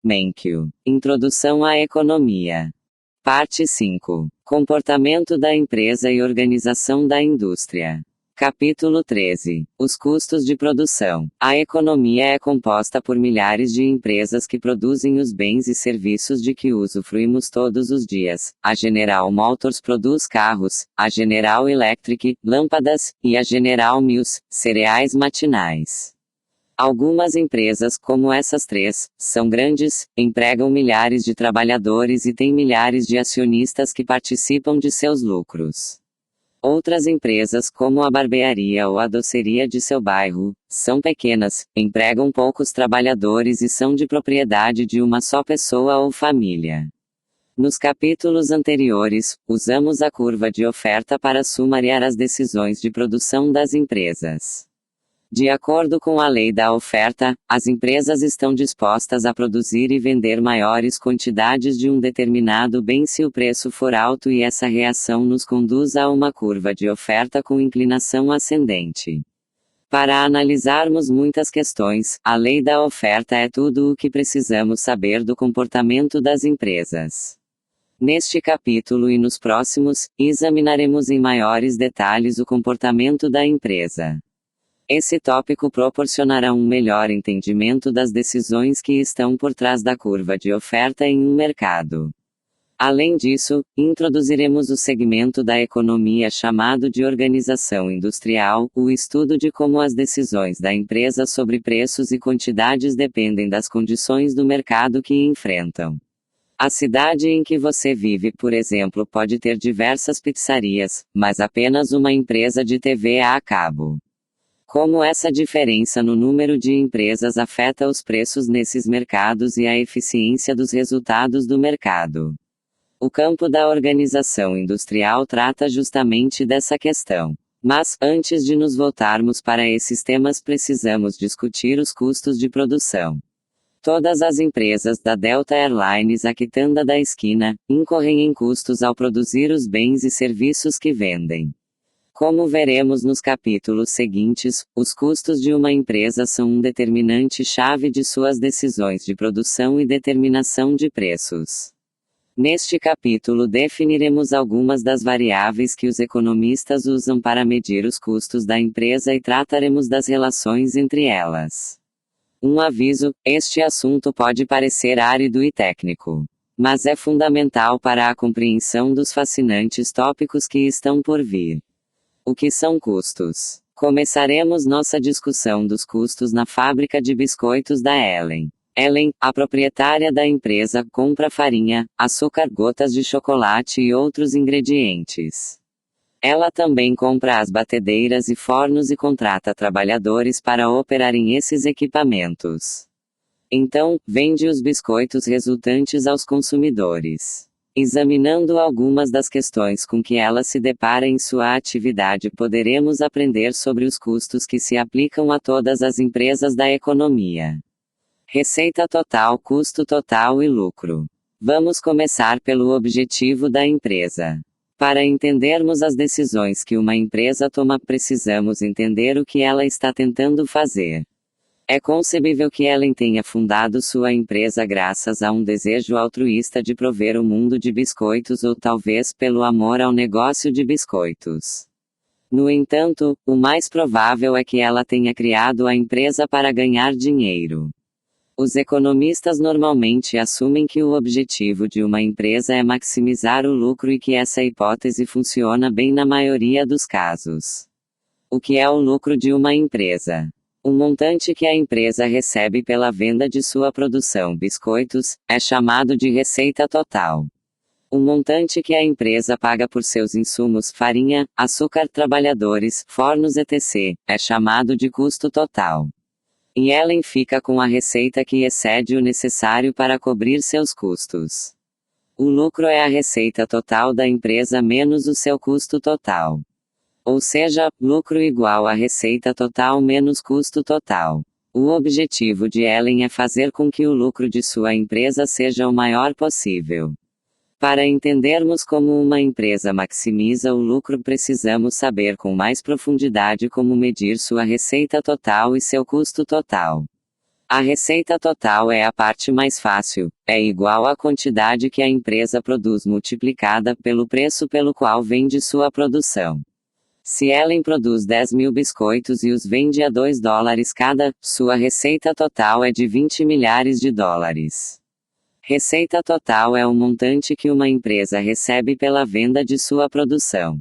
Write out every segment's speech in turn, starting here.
Menkyu. Introdução à Economia. Parte 5. Comportamento da empresa e organização da indústria. Capítulo 13. Os custos de produção. A economia é composta por milhares de empresas que produzem os bens e serviços de que usufruímos todos os dias. A General Motors produz carros, a General Electric, lâmpadas, e a General Mills, cereais matinais. Algumas empresas, como essas três, são grandes, empregam milhares de trabalhadores e têm milhares de acionistas que participam de seus lucros. Outras empresas, como a barbearia ou a doceria de seu bairro, são pequenas, empregam poucos trabalhadores e são de propriedade de uma só pessoa ou família. Nos capítulos anteriores, usamos a curva de oferta para sumariar as decisões de produção das empresas. De acordo com a lei da oferta, as empresas estão dispostas a produzir e vender maiores quantidades de um determinado bem se o preço for alto e essa reação nos conduz a uma curva de oferta com inclinação ascendente. Para analisarmos muitas questões, a lei da oferta é tudo o que precisamos saber do comportamento das empresas. Neste capítulo e nos próximos, examinaremos em maiores detalhes o comportamento da empresa. Esse tópico proporcionará um melhor entendimento das decisões que estão por trás da curva de oferta em um mercado. Além disso, introduziremos o segmento da economia chamado de organização industrial, o estudo de como as decisões da empresa sobre preços e quantidades dependem das condições do mercado que enfrentam. A cidade em que você vive, por exemplo, pode ter diversas pizzarias, mas apenas uma empresa de TV a cabo. Como essa diferença no número de empresas afeta os preços nesses mercados e a eficiência dos resultados do mercado. O campo da organização industrial trata justamente dessa questão. Mas, antes de nos voltarmos para esses temas, precisamos discutir os custos de produção. Todas as empresas da Delta Airlines, a quitanda da esquina, incorrem em custos ao produzir os bens e serviços que vendem. Como veremos nos capítulos seguintes, os custos de uma empresa são um determinante-chave de suas decisões de produção e determinação de preços. Neste capítulo definiremos algumas das variáveis que os economistas usam para medir os custos da empresa e trataremos das relações entre elas. Um aviso: este assunto pode parecer árido e técnico, mas é fundamental para a compreensão dos fascinantes tópicos que estão por vir. O que são custos? Começaremos nossa discussão dos custos na fábrica de biscoitos da Ellen. Ellen, a proprietária da empresa, compra farinha, açúcar, gotas de chocolate e outros ingredientes. Ela também compra as batedeiras e fornos e contrata trabalhadores para operarem esses equipamentos. Então, vende os biscoitos resultantes aos consumidores. Examinando algumas das questões com que ela se depara em sua atividade, poderemos aprender sobre os custos que se aplicam a todas as empresas da economia. Receita total, custo total e lucro. Vamos começar pelo objetivo da empresa. Para entendermos as decisões que uma empresa toma, precisamos entender o que ela está tentando fazer. É concebível que Ellen tenha fundado sua empresa graças a um desejo altruísta de prover o mundo de biscoitos ou talvez pelo amor ao negócio de biscoitos. No entanto, o mais provável é que ela tenha criado a empresa para ganhar dinheiro. Os economistas normalmente assumem que o objetivo de uma empresa é maximizar o lucro e que essa hipótese funciona bem na maioria dos casos. O que é o lucro de uma empresa? O montante que a empresa recebe pela venda de sua produção biscoitos é chamado de receita total. O montante que a empresa paga por seus insumos, farinha, açúcar, trabalhadores, fornos etc., é chamado de custo total. E Ellen fica com a receita que excede o necessário para cobrir seus custos. O lucro é a receita total da empresa menos o seu custo total. Ou seja, lucro igual a receita total menos custo total. O objetivo de Ellen é fazer com que o lucro de sua empresa seja o maior possível. Para entendermos como uma empresa maximiza o lucro, precisamos saber com mais profundidade como medir sua receita total e seu custo total. A receita total é a parte mais fácil, é igual à quantidade que a empresa produz multiplicada pelo preço pelo qual vende sua produção. Se Ellen produz 10.000 biscoitos e os vende a $2 cada, sua receita total é de 20 milhares de dólares. Receita total é o montante que uma empresa recebe pela venda de sua produção.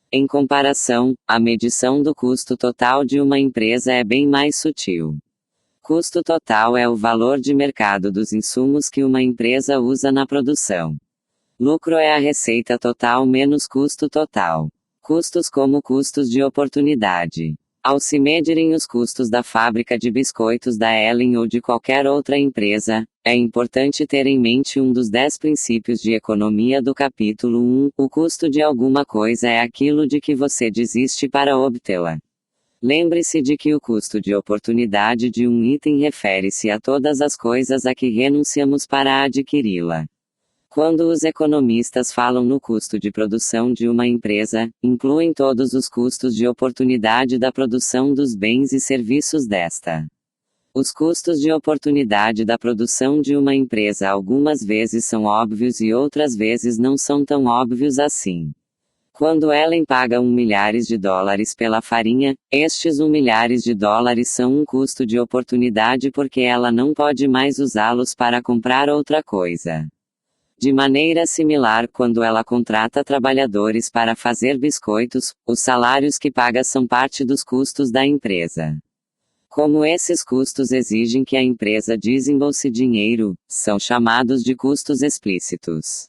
Em comparação, a medição do custo total de uma empresa é bem mais sutil. Custo total é o valor de mercado dos insumos que uma empresa usa na produção. Lucro é a receita total menos custo total. Custos como custos de oportunidade. Ao se medirem os custos da fábrica de biscoitos da Ellen ou de qualquer outra empresa, é importante ter em mente um dos 10 princípios de economia do capítulo 1. O custo de alguma coisa é aquilo de que você desiste para obtê-la. Lembre-se de que o custo de oportunidade de um item refere-se a todas as coisas a que renunciamos para adquiri-la. Quando os economistas falam no custo de produção de uma empresa, incluem todos os custos de oportunidade da produção dos bens e serviços desta. Os custos de oportunidade da produção de uma empresa algumas vezes são óbvios e outras vezes não são tão óbvios assim. Quando Ellen paga milhares de dólares pela farinha, estes milhares de dólares são um custo de oportunidade porque ela não pode mais usá-los para comprar outra coisa. De maneira similar, quando ela contrata trabalhadores para fazer biscoitos, os salários que paga são parte dos custos da empresa. Como esses custos exigem que a empresa desembolse dinheiro, são chamados de custos explícitos.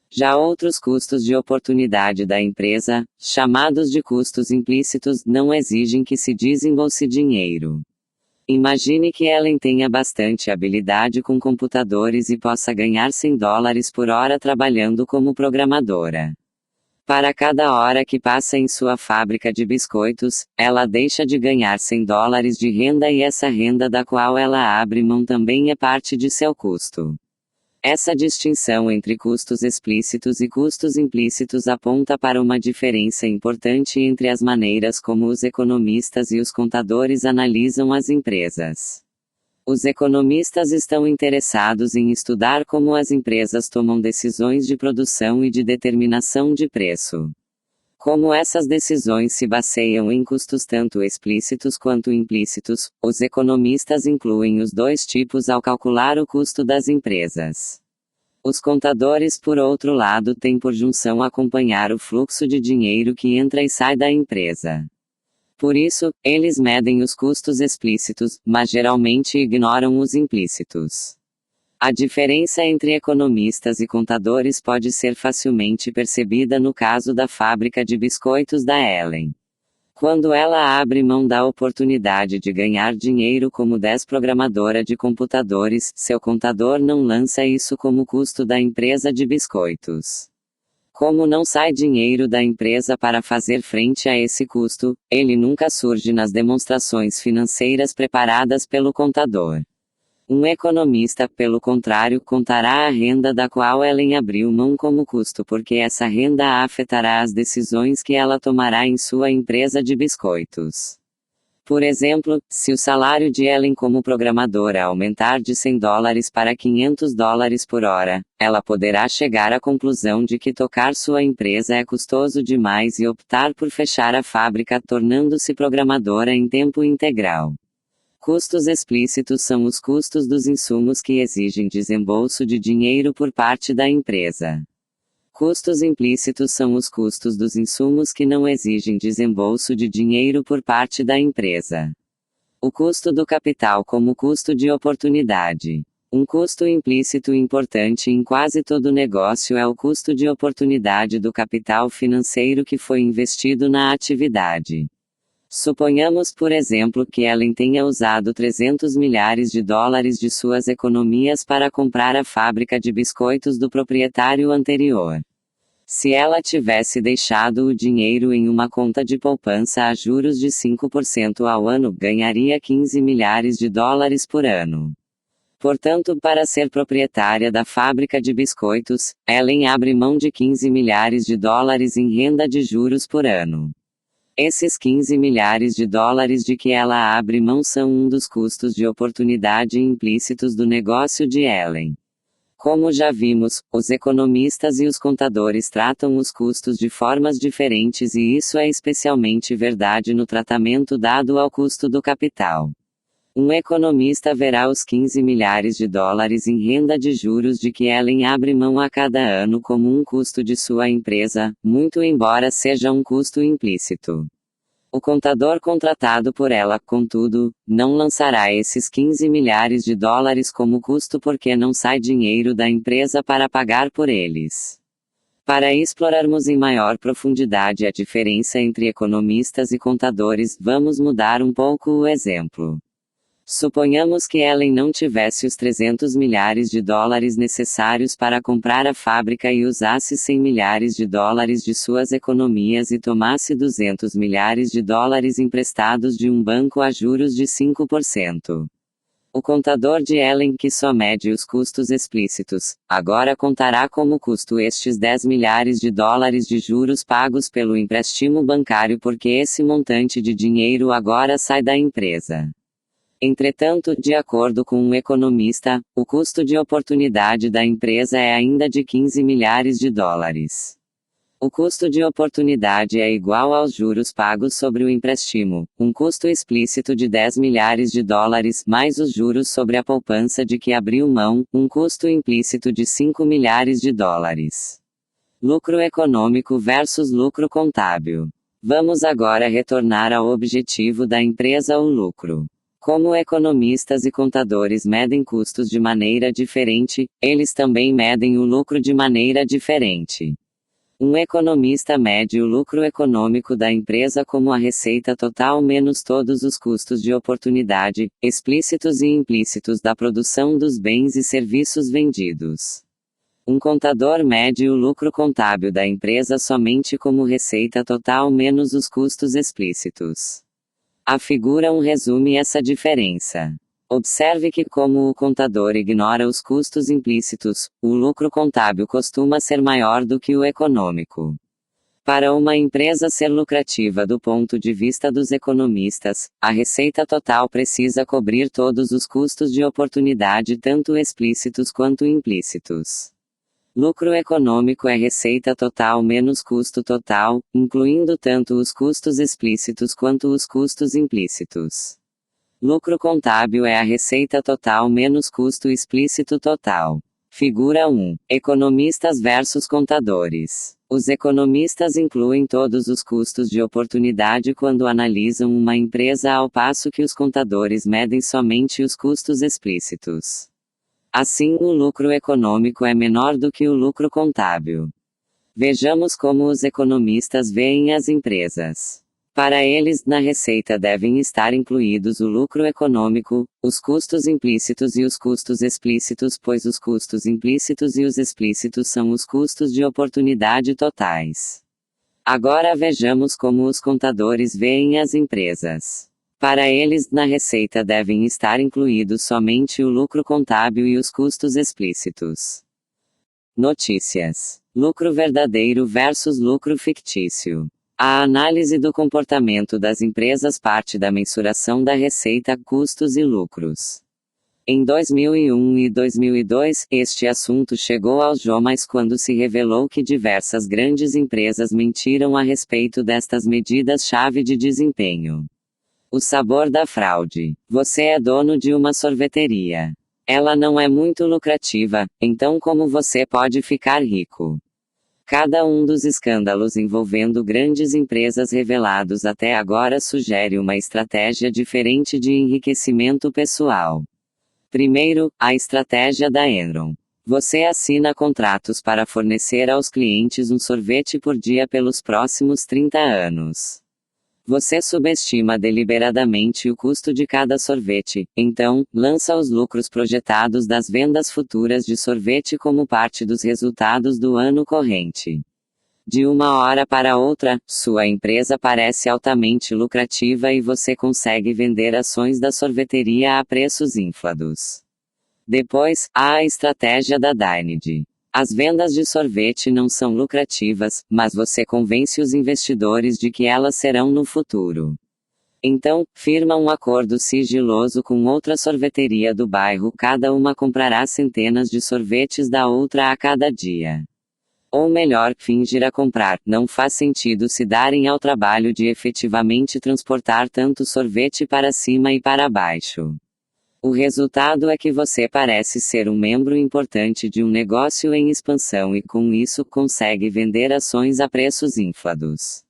Já outros custos de oportunidade da empresa, chamados de custos implícitos, não exigem que se desembolse dinheiro. Imagine que Ellen tenha bastante habilidade com computadores e possa ganhar $100 por hora trabalhando como programadora. Para cada hora que passa em sua fábrica de biscoitos, ela deixa de ganhar $100 de renda e essa renda da qual ela abre mão também é parte de seu custo. Essa distinção entre custos explícitos e custos implícitos aponta para uma diferença importante entre as maneiras como os economistas e os contadores analisam as empresas. Os economistas estão interessados em estudar como as empresas tomam decisões de produção e de determinação de preço. Como essas decisões se baseiam em custos tanto explícitos quanto implícitos, os economistas incluem os dois tipos ao calcular o custo das empresas. Os contadores, por outro lado, têm por junção acompanhar o fluxo de dinheiro que entra e sai da empresa. Por isso, eles medem os custos explícitos, mas geralmente ignoram os implícitos. A diferença entre economistas e contadores pode ser facilmente percebida no caso da fábrica de biscoitos da Ellen. Quando ela abre mão da oportunidade de ganhar dinheiro como programadora de computadores, seu contador não lança isso como custo da empresa de biscoitos. Como não sai dinheiro da empresa para fazer frente a esse custo, ele nunca surge nas demonstrações financeiras preparadas pelo contador. Um economista, pelo contrário, contará a renda da qual Ellen abriu mão como custo porque essa renda afetará as decisões que ela tomará em sua empresa de biscoitos. Por exemplo, se o salário de Ellen como programadora aumentar de $100 para $500 por hora, ela poderá chegar à conclusão de que tocar sua empresa é custoso demais e optar por fechar a fábrica tornando-se programadora em tempo integral. Custos explícitos são os custos dos insumos que exigem desembolso de dinheiro por parte da empresa. Custos implícitos são os custos dos insumos que não exigem desembolso de dinheiro por parte da empresa. O custo do capital como custo de oportunidade. Um custo implícito importante em quase todo negócio é o custo de oportunidade do capital financeiro que foi investido na atividade. Suponhamos, por exemplo, que Ellen tenha usado $300 milhares de suas economias para comprar a fábrica de biscoitos do proprietário anterior. Se ela tivesse deixado o dinheiro em uma conta de poupança a juros de 5% ao ano, ganharia $15 milhares por ano. Portanto, para ser proprietária da fábrica de biscoitos, Ellen abre mão de $15 milhares em renda de juros por ano. Esses 15 milhares de dólares de que ela abre mão são um dos custos de oportunidade implícitos do negócio de Ellen. Como já vimos, os economistas e os contadores tratam os custos de formas diferentes e isso é especialmente verdade no tratamento dado ao custo do capital. Um economista verá os 15 milhares de dólares em renda de juros de que Ellen abre mão a cada ano como um custo de sua empresa, muito embora seja um custo implícito. O contador contratado por ela, contudo, não lançará esses 15 milhares de dólares como custo porque não sai dinheiro da empresa para pagar por eles. Para explorarmos em maior profundidade a diferença entre economistas e contadores, vamos mudar um pouco o exemplo. Suponhamos que Ellen não tivesse os 300 milhares de dólares necessários para comprar a fábrica e usasse 100 milhares de dólares de suas economias e tomasse 200 milhares de dólares emprestados de um banco a juros de 5%. O contador de Ellen, que só mede os custos explícitos, agora contará como custo estes 10 milhares de dólares de juros pagos pelo empréstimo bancário porque esse montante de dinheiro agora sai da empresa. Entretanto, de acordo com um economista, o custo de oportunidade da empresa é ainda de 15 milhares de dólares. O custo de oportunidade é igual aos juros pagos sobre o empréstimo, um custo explícito de 10 milhares de dólares, mais os juros sobre a poupança de que abriu mão, um custo implícito de 5 milhares de dólares. Lucro econômico versus lucro contábil. Vamos agora retornar ao objetivo da empresa, o lucro. Como economistas e contadores medem custos de maneira diferente, eles também medem o lucro de maneira diferente. Um economista mede o lucro econômico da empresa como a receita total menos todos os custos de oportunidade, explícitos e implícitos da produção dos bens e serviços vendidos. Um contador mede o lucro contábil da empresa somente como receita total menos os custos explícitos. A figura 1 resume essa diferença. Observe que, como o contador ignora os custos implícitos, o lucro contábil costuma ser maior do que o econômico. Para uma empresa ser lucrativa do ponto de vista dos economistas, a receita total precisa cobrir todos os custos de oportunidade, tanto explícitos quanto implícitos. Lucro econômico é receita total menos custo total, incluindo tanto os custos explícitos quanto os custos implícitos. Lucro contábil é a receita total menos custo explícito total. Figura 1. Economistas versus contadores. Os economistas incluem todos os custos de oportunidade quando analisam uma empresa, ao passo que os contadores medem somente os custos explícitos. Assim, o lucro econômico é menor do que o lucro contábil. Vejamos como os economistas veem as empresas. Para eles, na receita devem estar incluídos o lucro econômico, os custos implícitos e os custos explícitos, pois os custos implícitos e os explícitos são os custos de oportunidade totais. Agora vejamos como os contadores veem as empresas. Para eles, na receita devem estar incluídos somente o lucro contábil e os custos explícitos. Notícias. Lucro verdadeiro versus lucro fictício. A análise do comportamento das empresas parte da mensuração da receita, custos e lucros. Em 2001 e 2002, este assunto chegou aos jornais quando se revelou que diversas grandes empresas mentiram a respeito destas medidas-chave de desempenho. O sabor da fraude. Você é dono de uma sorveteria. Ela não é muito lucrativa, então como você pode ficar rico? Cada um dos escândalos envolvendo grandes empresas revelados até agora sugere uma estratégia diferente de enriquecimento pessoal. Primeiro, a estratégia da Enron. Você assina contratos para fornecer aos clientes um sorvete por dia pelos próximos 30 anos. Você subestima deliberadamente o custo de cada sorvete, então, lança os lucros projetados das vendas futuras de sorvete como parte dos resultados do ano corrente. De uma hora para outra, sua empresa parece altamente lucrativa e você consegue vender ações da sorveteria a preços inflados. Depois, há a estratégia da Dyned. As vendas de sorvete não são lucrativas, mas você convence os investidores de que elas serão no futuro. Então, firma um acordo sigiloso com outra sorveteria do bairro, cada uma comprará centenas de sorvetes da outra a cada dia. Ou melhor, fingir a comprar. Não faz sentido se darem ao trabalho de efetivamente transportar tanto sorvete para cima e para baixo. O resultado é que você parece ser um membro importante de um negócio em expansão e com isso consegue vender ações a preços inflados.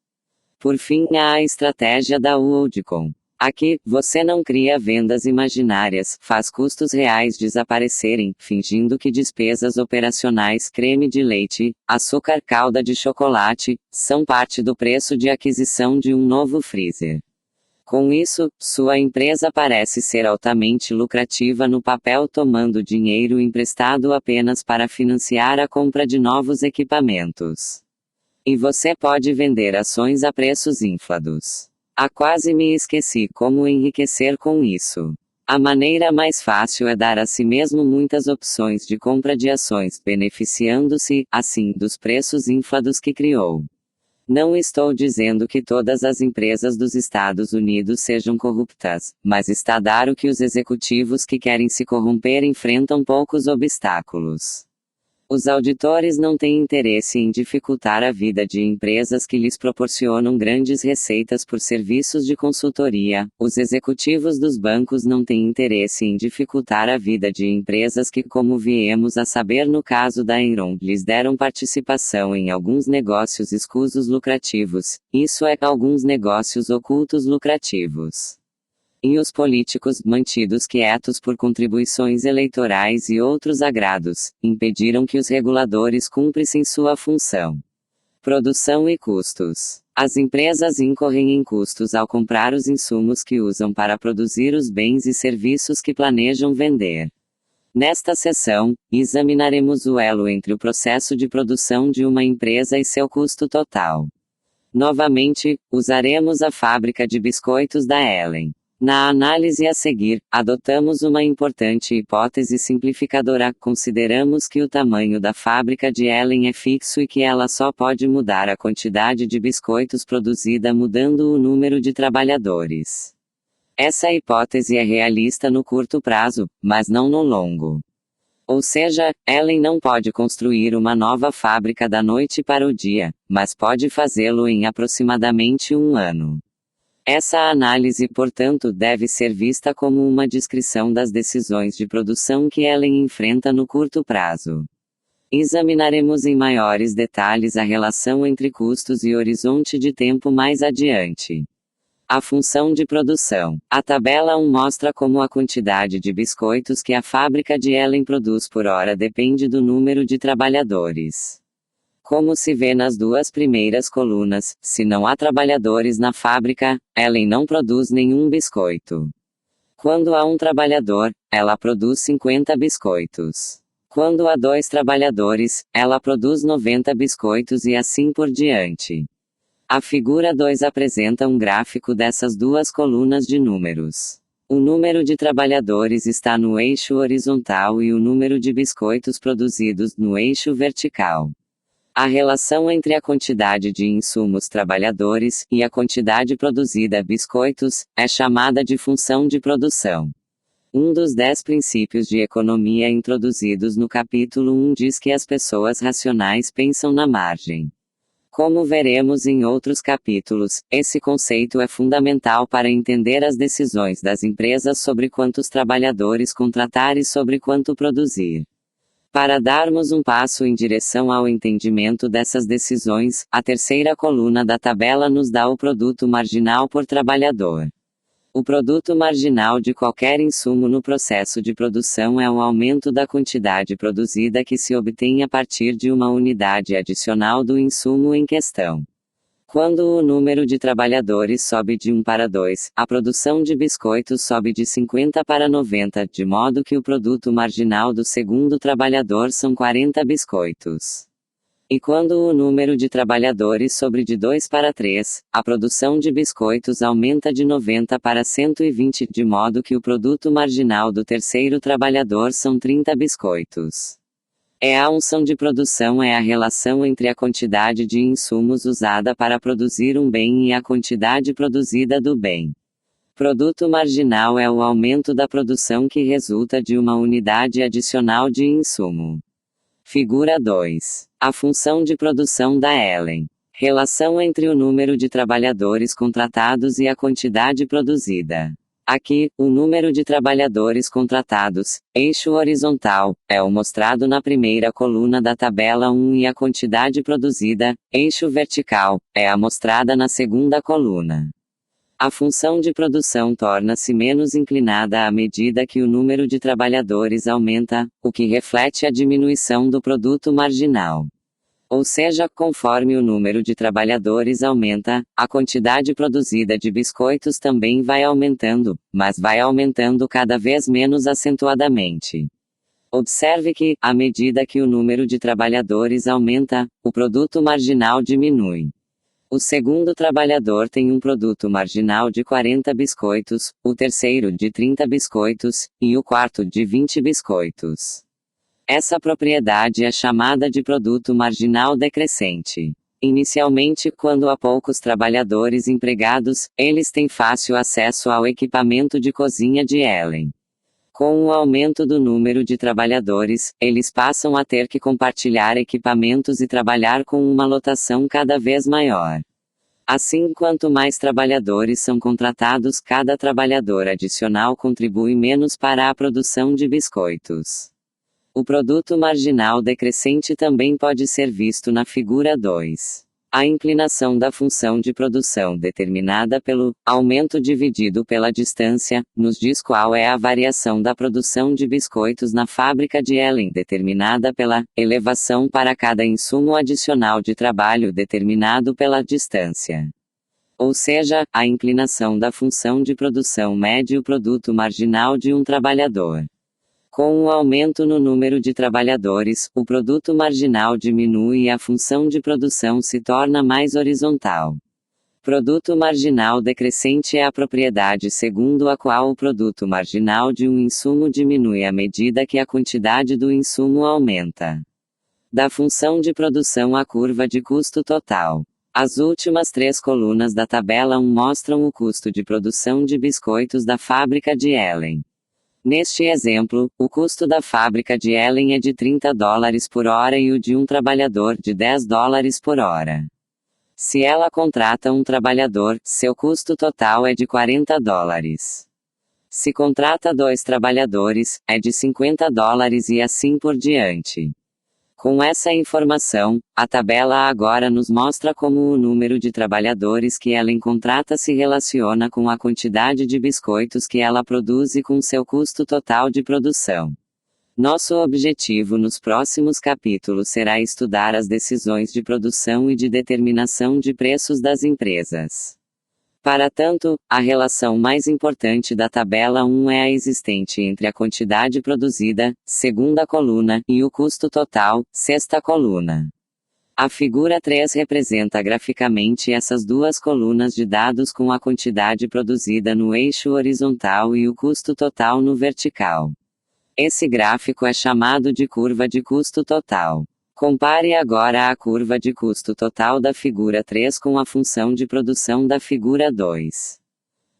Por fim, há a estratégia da WorldCom. Aqui, você não cria vendas imaginárias, faz custos reais desaparecerem, fingindo que despesas operacionais, creme de leite, açúcar, calda de chocolate, são parte do preço de aquisição de um novo freezer. Com isso, sua empresa parece ser altamente lucrativa no papel, tomando dinheiro emprestado apenas para financiar a compra de novos equipamentos. E você pode vender ações a preços inflados. Quase me esqueci como enriquecer com isso. A maneira mais fácil é dar a si mesmo muitas opções de compra de ações, beneficiando-se, assim, dos preços inflados que criou. Não estou dizendo que todas as empresas dos Estados Unidos sejam corruptas, mas está dado que os executivos que querem se corromper enfrentam poucos obstáculos. Os auditores não têm interesse em dificultar a vida de empresas que lhes proporcionam grandes receitas por serviços de consultoria. Os executivos dos bancos não têm interesse em dificultar a vida de empresas que, como viemos a saber no caso da Enron, lhes deram participação em alguns negócios escusos lucrativos, isso é, alguns negócios ocultos lucrativos. E os políticos, mantidos quietos por contribuições eleitorais e outros agrados, impediram que os reguladores cumprissem sua função. Produção e custos. As empresas incorrem em custos ao comprar os insumos que usam para produzir os bens e serviços que planejam vender. Nesta sessão, examinaremos o elo entre o processo de produção de uma empresa e seu custo total. Novamente, usaremos a fábrica de biscoitos da Ellen. Na análise a seguir, adotamos uma importante hipótese simplificadora. Consideramos que o tamanho da fábrica de Ellen é fixo e que ela só pode mudar a quantidade de biscoitos produzida mudando o número de trabalhadores. Essa hipótese é realista no curto prazo, mas não no longo. Ou seja, Ellen não pode construir uma nova fábrica da noite para o dia, mas pode fazê-lo em aproximadamente um ano. Essa análise, portanto, deve ser vista como uma descrição das decisões de produção que Ellen enfrenta no curto prazo. Examinaremos em maiores detalhes a relação entre custos e horizonte de tempo mais adiante. A função de produção. A tabela 1 mostra como a quantidade de biscoitos que a fábrica de Ellen produz por hora depende do número de trabalhadores. Como se vê nas duas primeiras colunas, se não há trabalhadores na fábrica, Ellen não produz nenhum biscoito. Quando há um trabalhador, ela produz 50 biscoitos. Quando há 2 trabalhadores, ela produz 90 biscoitos e assim por diante. A figura 2 apresenta um gráfico dessas duas colunas de números. O número de trabalhadores está no eixo horizontal e o número de biscoitos produzidos no eixo vertical. A relação entre a quantidade de insumos trabalhadores e a quantidade produzida biscoitos é chamada de função de produção. Um dos 10 princípios de economia introduzidos no capítulo 1 diz que as pessoas racionais pensam na margem. Como veremos em outros capítulos, esse conceito é fundamental para entender as decisões das empresas sobre quantos trabalhadores contratar e sobre quanto produzir. Para darmos um passo em direção ao entendimento dessas decisões, a terceira coluna da tabela nos dá o produto marginal por trabalhador. O produto marginal de qualquer insumo no processo de produção é o aumento da quantidade produzida que se obtém a partir de uma unidade adicional do insumo em questão. Quando o número de trabalhadores sobe de 1 para 2, a produção de biscoitos sobe de 50 para 90, de modo que o produto marginal do segundo trabalhador são 40 biscoitos. E quando o número de trabalhadores sobe de 2 para 3, a produção de biscoitos aumenta de 90 para 120, de modo que o produto marginal do terceiro trabalhador são 30 biscoitos. A unção de produção é a relação entre a quantidade de insumos usada para produzir um bem e a quantidade produzida do bem. Produto marginal é o aumento da produção que resulta de uma unidade adicional de insumo. Figura 2. A função de produção da Ellen. Relação entre o número de trabalhadores contratados e a quantidade produzida. Aqui, o número de trabalhadores contratados, eixo horizontal, é o mostrado na primeira coluna da tabela 1 e a quantidade produzida, eixo vertical, é a mostrada na segunda coluna. A função de produção torna-se menos inclinada à medida que o número de trabalhadores aumenta, o que reflete a diminuição do produto marginal. Ou seja, conforme o número de trabalhadores aumenta, a quantidade produzida de biscoitos também vai aumentando, mas vai aumentando cada vez menos acentuadamente. Observe que, à medida que o número de trabalhadores aumenta, o produto marginal diminui. O segundo trabalhador tem um produto marginal de 40 biscoitos, o terceiro de 30 biscoitos, e o quarto de 20 biscoitos. Essa propriedade é chamada de produto marginal decrescente. Inicialmente, quando há poucos trabalhadores empregados, eles têm fácil acesso ao equipamento de cozinha de Ellen. Com o aumento do número de trabalhadores, eles passam a ter que compartilhar equipamentos e trabalhar com uma lotação cada vez maior. Assim, quanto mais trabalhadores são contratados, cada trabalhador adicional contribui menos para a produção de biscoitos. O produto marginal decrescente também pode ser visto na figura 2. A inclinação da função de produção determinada pelo aumento dividido pela distância, nos diz qual é a variação da produção de biscoitos na fábrica de Ellen determinada pela elevação para cada insumo adicional de trabalho determinado pela distância. Ou seja, a inclinação da função de produção mede o produto marginal de um trabalhador. Com o aumento no número de trabalhadores, o produto marginal diminui e a função de produção se torna mais horizontal. Produto marginal decrescente é a propriedade segundo a qual o produto marginal de um insumo diminui à medida que a quantidade do insumo aumenta. Da função de produção à curva de custo total. As últimas 3 colunas da tabela 1 mostram o custo de produção de biscoitos da fábrica de Ellen. Neste exemplo, o custo da fábrica de Ellen é de $30 por hora e o de um trabalhador de $10 por hora. Se ela contrata um trabalhador, seu custo total é de $40. Se contrata 2 trabalhadores, é de $50 e assim por diante. Com essa informação, a tabela agora nos mostra como o número de trabalhadores que ela contrata se relaciona com a quantidade de biscoitos que ela produz e com seu custo total de produção. Nosso objetivo nos próximos capítulos será estudar as decisões de produção e de determinação de preços das empresas. Para tanto, a relação mais importante da tabela 1 é a existente entre a quantidade produzida, segunda coluna, e o custo total, sexta coluna. A figura 3 representa graficamente essas duas colunas de dados com a quantidade produzida no eixo horizontal e o custo total no vertical. Esse gráfico é chamado de curva de custo total. Compare agora a curva de custo total da figura 3 com a função de produção da figura 2.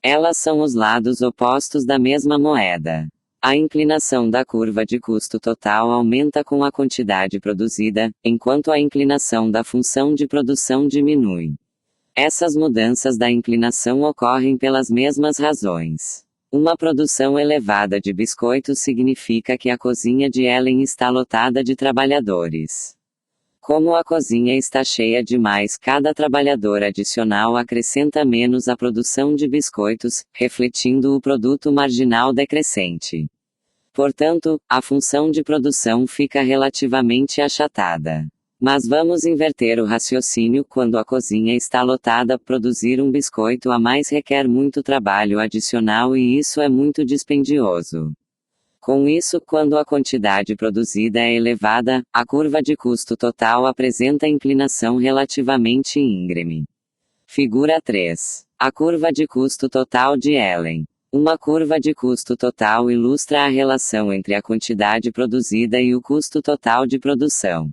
Elas são os lados opostos da mesma moeda. A inclinação da curva de custo total aumenta com a quantidade produzida, enquanto a inclinação da função de produção diminui. Essas mudanças da inclinação ocorrem pelas mesmas razões. Uma produção elevada de biscoitos significa que a cozinha de Ellen está lotada de trabalhadores. Como a cozinha está cheia demais, cada trabalhador adicional acrescenta menos à produção de biscoitos, refletindo o produto marginal decrescente. Portanto, a função de produção fica relativamente achatada. Mas vamos inverter o raciocínio: quando a cozinha está lotada, produzir um biscoito a mais requer muito trabalho adicional e isso é muito dispendioso. Com isso, quando a quantidade produzida é elevada, a curva de custo total apresenta inclinação relativamente íngreme. Figura 3. A curva de custo total de Ellen. Uma curva de custo total ilustra a relação entre a quantidade produzida e o custo total de produção.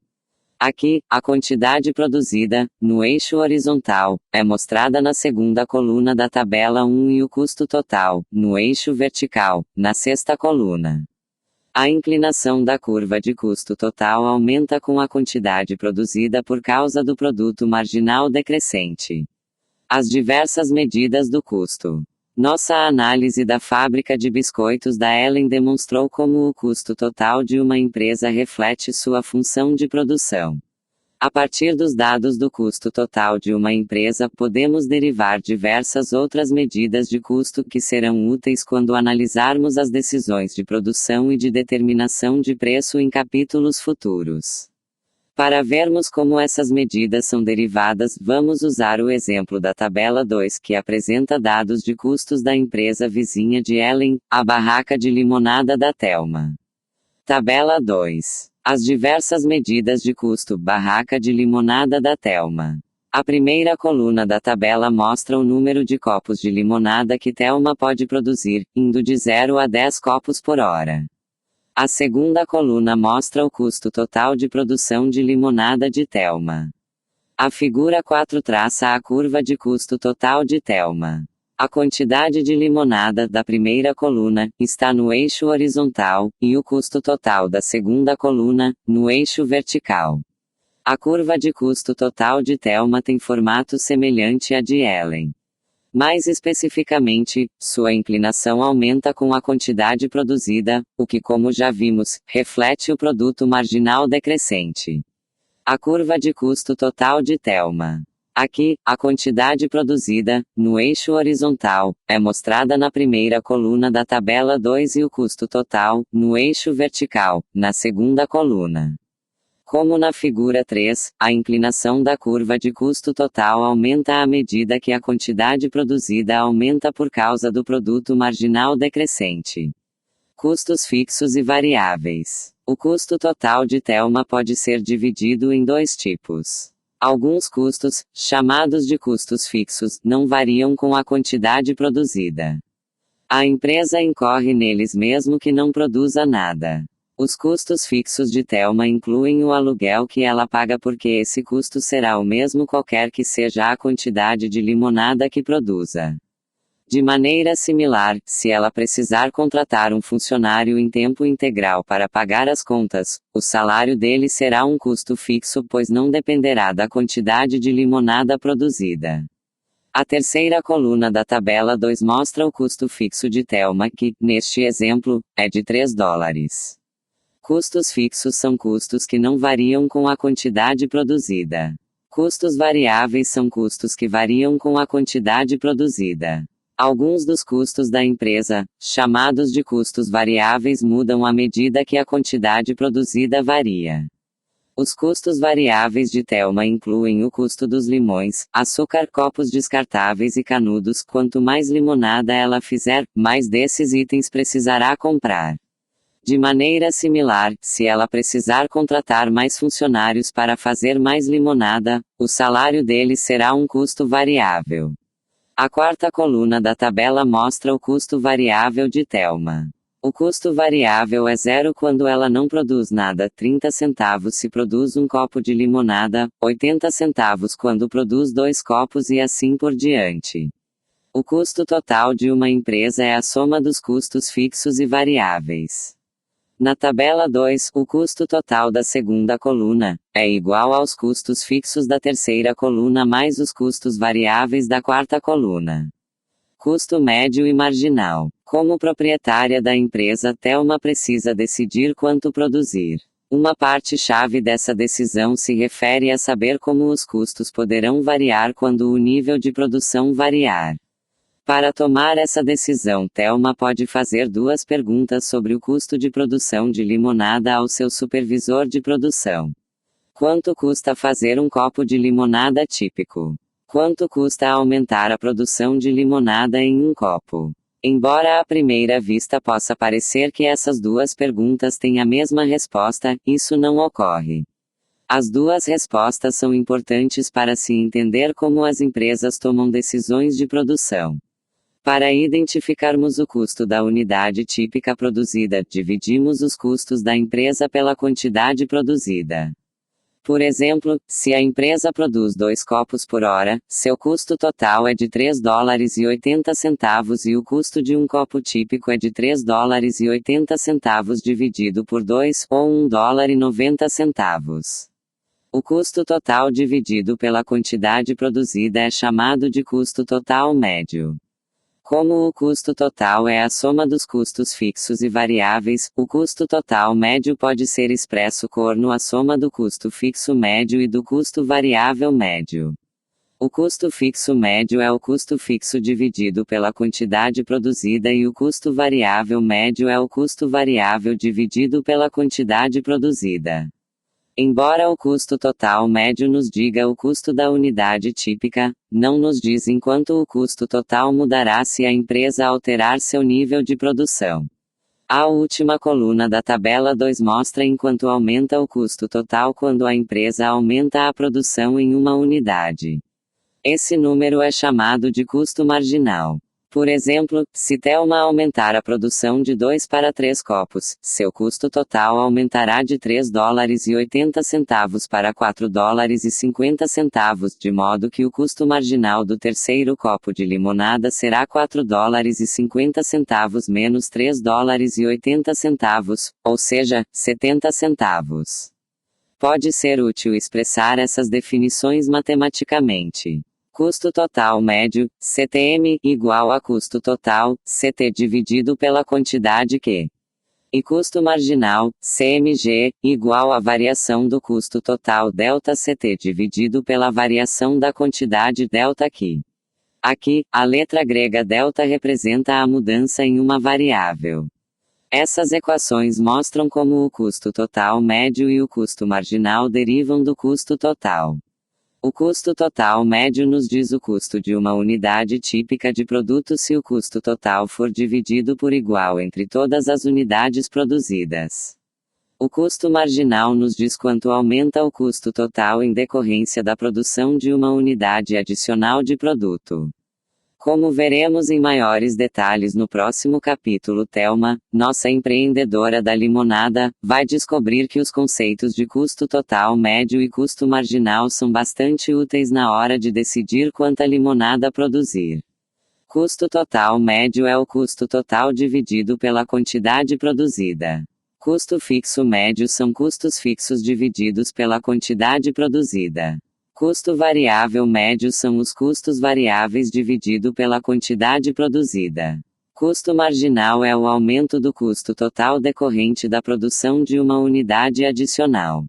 Aqui, a quantidade produzida, no eixo horizontal, é mostrada na segunda coluna da tabela 1 e o custo total, no eixo vertical, na sexta coluna. A inclinação da curva de custo total aumenta com a quantidade produzida por causa do produto marginal decrescente. As diversas medidas do custo. Nossa análise da fábrica de biscoitos da Helen demonstrou como o custo total de uma empresa reflete sua função de produção. A partir dos dados do custo total de uma empresa, podemos derivar diversas outras medidas de custo que serão úteis quando analisarmos as decisões de produção e de determinação de preço em capítulos futuros. Para vermos como essas medidas são derivadas, vamos usar o exemplo da tabela 2 que apresenta dados de custos da empresa vizinha de Helen, a barraca de limonada da Thelma. Tabela 2. As diversas medidas de custo barraca de limonada da Thelma. A primeira coluna da tabela mostra o número de copos de limonada que Thelma pode produzir, indo de 0 a 10 copos por hora. A segunda coluna mostra o custo total de produção de limonada de Thelma. A figura 4 traça a curva de custo total de Thelma. A quantidade de limonada da primeira coluna está no eixo horizontal, e o custo total da segunda coluna, no eixo vertical. A curva de custo total de Thelma tem formato semelhante à de Helen. Mais especificamente, sua inclinação aumenta com a quantidade produzida, o que, como já vimos, reflete o produto marginal decrescente. A curva de custo total de Thelma. Aqui, a quantidade produzida, no eixo horizontal, é mostrada na primeira coluna da tabela 2 e o custo total, no eixo vertical, na segunda coluna. Como na figura 3, a inclinação da curva de custo total aumenta à medida que a quantidade produzida aumenta por causa do produto marginal decrescente. Custos fixos e variáveis. O custo total de Thelma pode ser dividido em dois tipos. Alguns custos, chamados de custos fixos, não variam com a quantidade produzida. A empresa incorre neles mesmo que não produza nada. Os custos fixos de Thelma incluem o aluguel que ela paga porque esse custo será o mesmo qualquer que seja a quantidade de limonada que produza. De maneira similar, se ela precisar contratar um funcionário em tempo integral para pagar as contas, o salário dele será um custo fixo pois não dependerá da quantidade de limonada produzida. A terceira coluna da tabela 2 mostra o custo fixo de Thelma que, neste exemplo, é de $3. Custos fixos são custos que não variam com a quantidade produzida. Custos variáveis são custos que variam com a quantidade produzida. Alguns dos custos da empresa, chamados de custos variáveis, mudam à medida que a quantidade produzida varia. Os custos variáveis de Thelma incluem o custo dos limões, açúcar, copos descartáveis e canudos. Quanto mais limonada ela fizer, mais desses itens precisará comprar. De maneira similar, se ela precisar contratar mais funcionários para fazer mais limonada, o salário deles será um custo variável. A quarta coluna da tabela mostra o custo variável de Thelma. O custo variável é 0 quando ela não produz nada, 30 centavos se produz um copo de limonada, 80 centavos quando produz 2 copos e assim por diante. O custo total de uma empresa é a soma dos custos fixos e variáveis. Na tabela 2, o custo total da segunda coluna é igual aos custos fixos da terceira coluna mais os custos variáveis da quarta coluna. Custo médio e marginal. Como proprietária da empresa, Thelma precisa decidir quanto produzir. Uma parte-chave dessa decisão se refere a saber como os custos poderão variar quando o nível de produção variar. Para tomar essa decisão, Thelma pode fazer 2 perguntas sobre o custo de produção de limonada ao seu supervisor de produção. Quanto custa fazer um copo de limonada típico? Quanto custa aumentar a produção de limonada em um copo? Embora à primeira vista possa parecer que essas 2 perguntas têm a mesma resposta, isso não ocorre. As 2 respostas são importantes para se entender como as empresas tomam decisões de produção. Para identificarmos o custo da unidade típica produzida, dividimos os custos da empresa pela quantidade produzida. Por exemplo, se a empresa produz 2 copos por hora, seu custo total é de $3,80 e o custo de um copo típico é de $3,80 dividido por 2, ou $1,90. O custo total dividido pela quantidade produzida é chamado de custo total médio. Como o custo total é a soma dos custos fixos e variáveis, o custo total médio pode ser expresso como a soma do custo fixo médio e do custo variável médio. O custo fixo médio é o custo fixo dividido pela quantidade produzida e o custo variável médio é o custo variável dividido pela quantidade produzida. Embora o custo total médio nos diga o custo da unidade típica, não nos diz enquanto o custo total mudará se a empresa alterar seu nível de produção. A última coluna da tabela 2 mostra enquanto aumenta o custo total quando a empresa aumenta a produção em uma unidade. Esse número é chamado de custo marginal. Por exemplo, se Thelma aumentar a produção de 2 para 3 copos, seu custo total aumentará de $3,80 para $4,50, de modo que o custo marginal do terceiro copo de limonada será $4,50 menos $3,80, ou seja, 70 centavos. Pode ser útil expressar essas definições matematicamente. Custo total médio, CTM, igual a custo total, CT dividido pela quantidade Q. E custo marginal, CMG, igual a variação do custo total ΔCT dividido pela variação da quantidade ΔQ. Aqui, a letra grega delta representa a mudança em uma variável. Essas equações mostram como o custo total médio e o custo marginal derivam do custo total. O custo total médio nos diz o custo de uma unidade típica de produto se o custo total for dividido por igual entre todas as unidades produzidas. O custo marginal nos diz quanto aumenta o custo total em decorrência da produção de uma unidade adicional de produto. Como veremos em maiores detalhes no próximo capítulo, Thelma, nossa empreendedora da limonada, vai descobrir que os conceitos de custo total médio e custo marginal são bastante úteis na hora de decidir quanta limonada produzir. Custo total médio é o custo total dividido pela quantidade produzida. Custo fixo médio são custos fixos divididos pela quantidade produzida. Custo variável médio são os custos variáveis dividido pela quantidade produzida. Custo marginal é o aumento do custo total decorrente da produção de uma unidade adicional.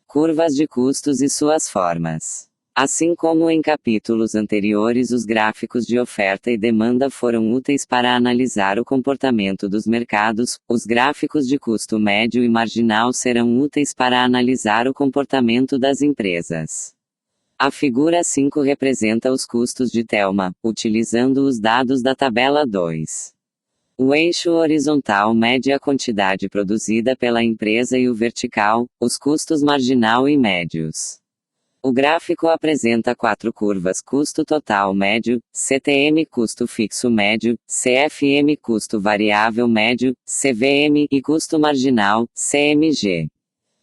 Curvas de custos e suas formas. Assim como em capítulos anteriores, os gráficos de oferta e demanda foram úteis para analisar o comportamento dos mercados, os gráficos de custo médio e marginal serão úteis para analisar o comportamento das empresas. A figura 5 representa os custos de Thelma, utilizando os dados da tabela 2. O eixo horizontal mede a quantidade produzida pela empresa e o vertical, os custos marginal e médios. O gráfico apresenta 4 curvas: custo total médio, CTM custo fixo médio, CFM custo variável médio, CVM e custo marginal, CMG.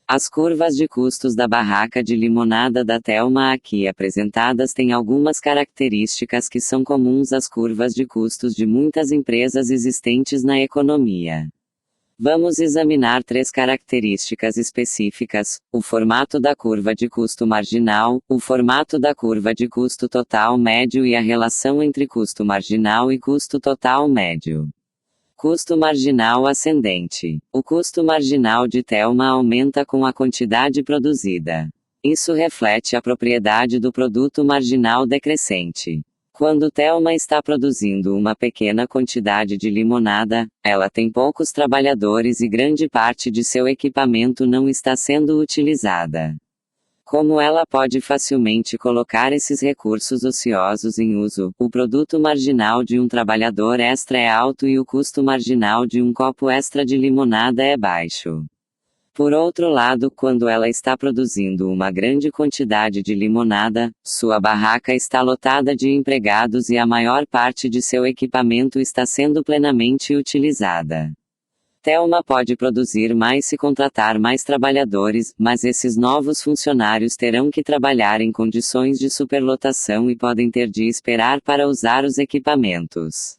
As curvas de custos da barraca de limonada da Thelma aqui apresentadas têm algumas características que são comuns às curvas de custos de muitas empresas existentes na economia. Vamos examinar 3 características específicas: o formato da curva de custo marginal, o formato da curva de custo total médio e a relação entre custo marginal e custo total médio. Custo marginal ascendente. O custo marginal de Thelma aumenta com a quantidade produzida. Isso reflete a propriedade do produto marginal decrescente. Quando Thelma está produzindo uma pequena quantidade de limonada, ela tem poucos trabalhadores e grande parte de seu equipamento não está sendo utilizada. Como ela pode facilmente colocar esses recursos ociosos em uso, o produto marginal de um trabalhador extra é alto e o custo marginal de um copo extra de limonada é baixo. Por outro lado, quando ela está produzindo uma grande quantidade de limonada, sua barraca está lotada de empregados e a maior parte de seu equipamento está sendo plenamente utilizada. Thelma pode produzir mais se contratar mais trabalhadores, mas esses novos funcionários terão que trabalhar em condições de superlotação e podem ter de esperar para usar os equipamentos.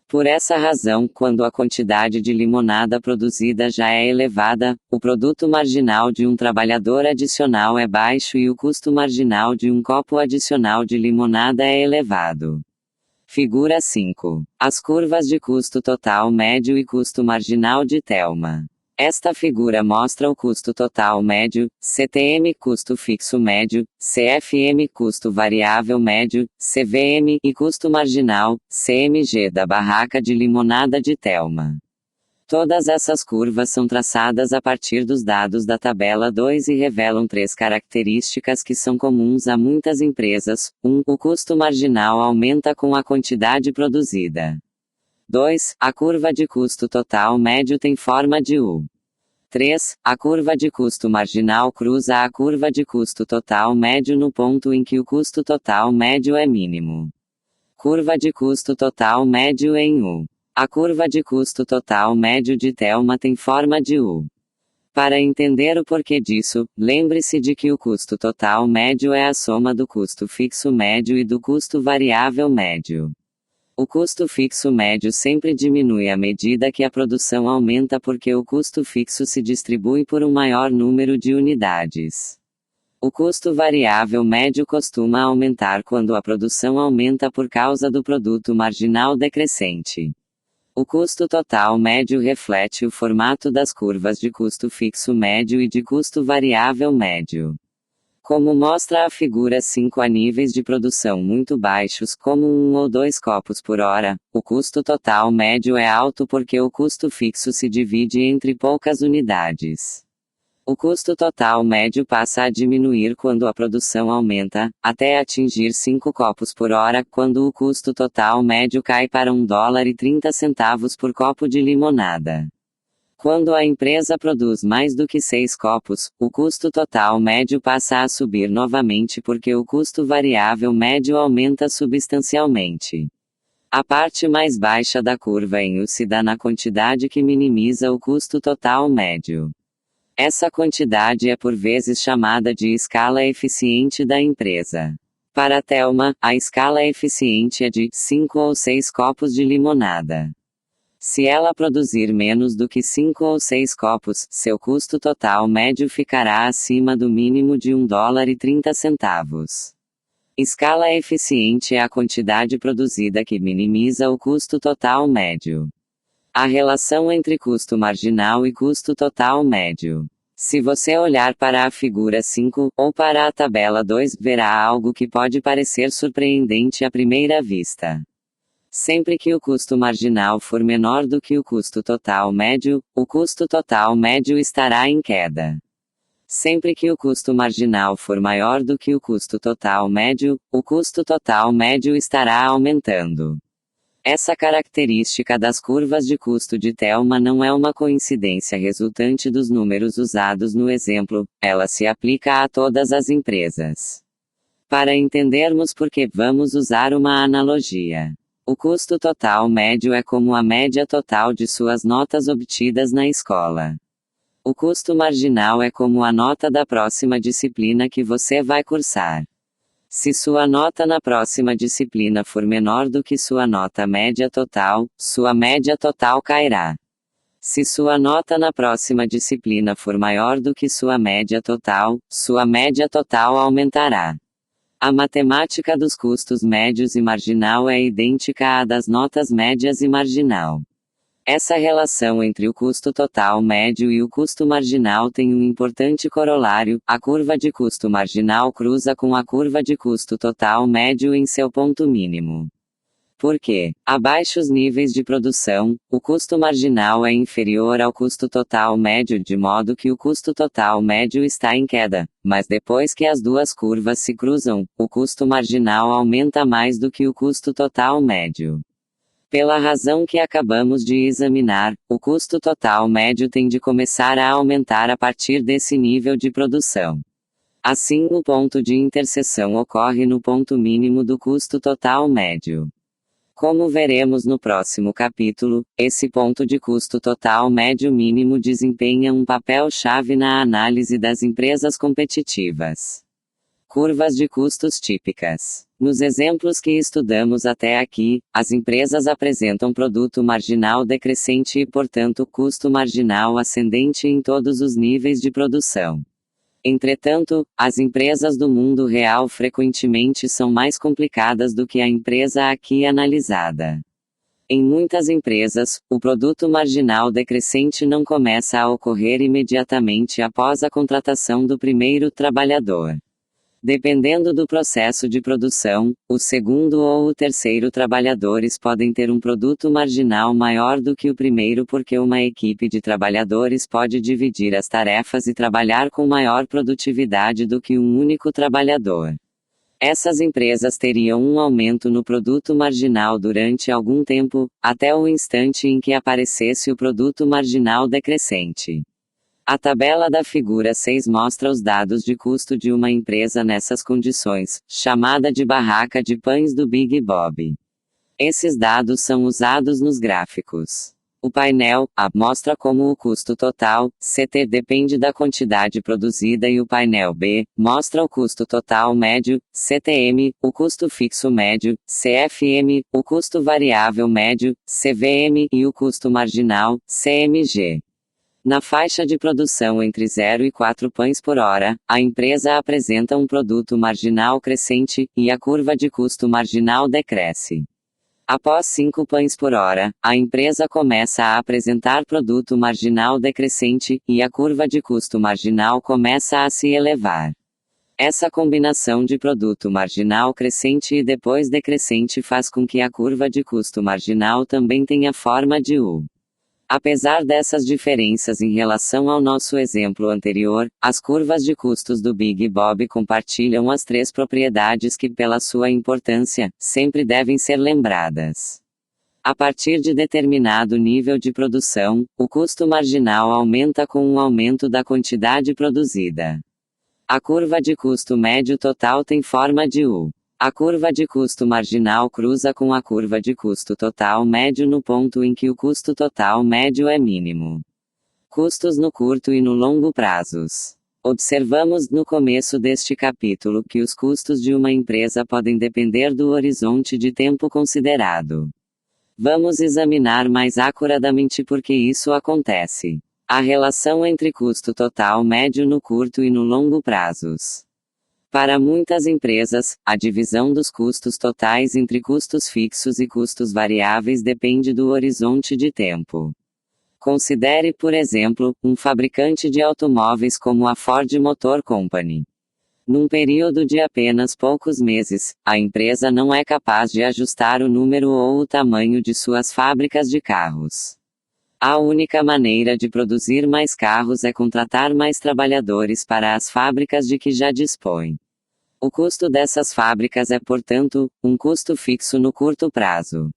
Por essa razão, quando a quantidade de limonada produzida já é elevada, o produto marginal de um trabalhador adicional é baixo e o custo marginal de um copo adicional de limonada é elevado. Figura 5. As curvas de custo total médio e custo marginal de Thelma. Esta figura mostra o custo total médio, CTM custo fixo médio, CFM custo variável médio, CVM e custo marginal, CMG da barraca de limonada de Thelma. Todas essas curvas são traçadas a partir dos dados da tabela 2 e revelam 3 características que são comuns a muitas empresas. 1. O custo marginal aumenta com a quantidade produzida. 2. A curva de custo total médio tem forma de U. 3. A curva de custo marginal cruza a curva de custo total médio no ponto em que o custo total médio é mínimo. Curva de custo total médio em U. A curva de custo total médio de Thelma tem forma de U. Para entender o porquê disso, lembre-se de que o custo total médio é a soma do custo fixo médio e do custo variável médio. O custo fixo médio sempre diminui à medida que a produção aumenta porque o custo fixo se distribui por um maior número de unidades. O custo variável médio costuma aumentar quando a produção aumenta por causa do produto marginal decrescente. O custo total médio reflete o formato das curvas de custo fixo médio e de custo variável médio. Como mostra a figura 5, a níveis de produção muito baixos, como 1 ou 2 copos por hora, o custo total médio é alto porque o custo fixo se divide entre poucas unidades. O custo total médio passa a diminuir quando a produção aumenta, até atingir 5 copos por hora, quando o custo total médio cai para $1,30 por copo de limonada. Quando a empresa produz mais do que 6 copos, o custo total médio passa a subir novamente porque o custo variável médio aumenta substancialmente. A parte mais baixa da curva em U se dá na quantidade que minimiza o custo total médio. Essa quantidade é por vezes chamada de escala eficiente da empresa. Para Thelma, a escala eficiente é de 5 ou 6 copos de limonada. Se ela produzir menos do que 5 ou 6 copos, seu custo total médio ficará acima do mínimo de $1,30. Escala eficiente é a quantidade produzida que minimiza o custo total médio. A relação entre custo marginal e custo total médio. Se você olhar para a figura 5, ou para a tabela 2, verá algo que pode parecer surpreendente à primeira vista. Sempre que o custo marginal for menor do que o custo total médio, o custo total médio estará em queda. Sempre que o custo marginal for maior do que o custo total médio, o custo total médio estará aumentando. Essa característica das curvas de custo de Thelma não é uma coincidência resultante dos números usados no exemplo, ela se aplica a todas as empresas. Para entendermos por que, vamos usar uma analogia. O custo total médio é como a média total de suas notas obtidas na escola. O custo marginal é como a nota da próxima disciplina que você vai cursar. Se sua nota na próxima disciplina for menor do que sua nota média total, sua média total cairá. Se sua nota na próxima disciplina for maior do que sua média total, sua média total aumentará. A matemática dos custos médios e marginal é idêntica à das notas médias e marginal. Essa relação entre o custo total médio e o custo marginal tem um importante corolário: a curva de custo marginal cruza com a curva de custo total médio em seu ponto mínimo. Porque, a baixos níveis de produção, o custo marginal é inferior ao custo total médio de modo que o custo total médio está em queda, mas depois que as duas curvas se cruzam, o custo marginal aumenta mais do que o custo total médio. Pela razão que acabamos de examinar, o custo total médio tem de começar a aumentar a partir desse nível de produção. Assim, o ponto de interseção ocorre no ponto mínimo do custo total médio. Como veremos no próximo capítulo, esse ponto de custo total médio mínimo desempenha um papel-chave na análise das empresas competitivas. Curvas de custos típicas. Nos exemplos que estudamos até aqui, as empresas apresentam produto marginal decrescente e, portanto, custo marginal ascendente em todos os níveis de produção. Entretanto, as empresas do mundo real frequentemente são mais complicadas do que a empresa aqui analisada. Em muitas empresas, o produto marginal decrescente não começa a ocorrer imediatamente após a contratação do primeiro trabalhador. Dependendo do processo de produção, o segundo ou o terceiro trabalhadores podem ter um produto marginal maior do que o primeiro porque uma equipe de trabalhadores pode dividir as tarefas e trabalhar com maior produtividade do que um único trabalhador. Essas empresas teriam um aumento no produto marginal durante algum tempo, até o instante em que aparecesse o produto marginal decrescente. A tabela da figura 6 mostra os dados de custo de uma empresa nessas condições, chamada de barraca de pães do Big Bob. Esses dados são usados nos gráficos. O painel A mostra como o custo total, CT, depende da quantidade produzida e o painel B mostra o custo total médio, CTM, o custo fixo médio, CFM, o custo variável médio, CVM, e o custo marginal, CMG. Na faixa de produção entre 0 e 4 pães por hora, a empresa apresenta um produto marginal crescente, e a curva de custo marginal decresce. Após 5 pães por hora, a empresa começa a apresentar produto marginal decrescente, e a curva de custo marginal começa a se elevar. Essa combinação de produto marginal crescente e depois decrescente faz com que a curva de custo marginal também tenha forma de U. Apesar dessas diferenças em relação ao nosso exemplo anterior, as curvas de custos do Big Bob compartilham as 3 propriedades que, pela sua importância, sempre devem ser lembradas. A partir de determinado nível de produção, o custo marginal aumenta com um aumento da quantidade produzida. A curva de custo médio total tem forma de U. A curva de custo marginal cruza com a curva de custo total médio no ponto em que o custo total médio é mínimo. Custos no curto e no longo prazos. Observamos no começo deste capítulo que os custos de uma empresa podem depender do horizonte de tempo considerado. Vamos examinar mais acuradamente por que isso acontece. A relação entre custo total médio no curto e no longo prazos. Para muitas empresas, a divisão dos custos totais entre custos fixos e custos variáveis depende do horizonte de tempo. Considere, por exemplo, um fabricante de automóveis como a Ford Motor Company. Num período de apenas poucos meses, a empresa não é capaz de ajustar o número ou o tamanho de suas fábricas de carros. A única maneira de produzir mais carros é contratar mais trabalhadores para as fábricas de que já dispõe. O custo dessas fábricas é, portanto, um custo fixo no curto prazo.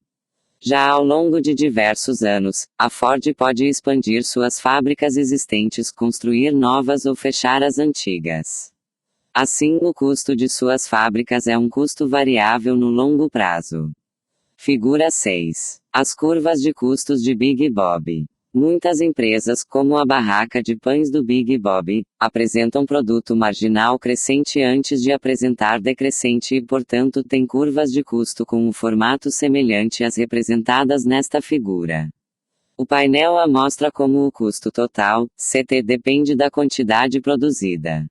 Já ao longo de diversos anos, a Ford pode expandir suas fábricas existentes, construir novas ou fechar as antigas. Assim, o custo de suas fábricas é um custo variável no longo prazo. Figura 6. As curvas de custos de Big Bob. Muitas empresas, como a barraca de pães do Big Bob, apresentam produto marginal crescente antes de apresentar decrescente e, portanto, têm curvas de custo com um formato semelhante às representadas nesta figura. O painel A mostra como o custo total, CT, depende da quantidade produzida.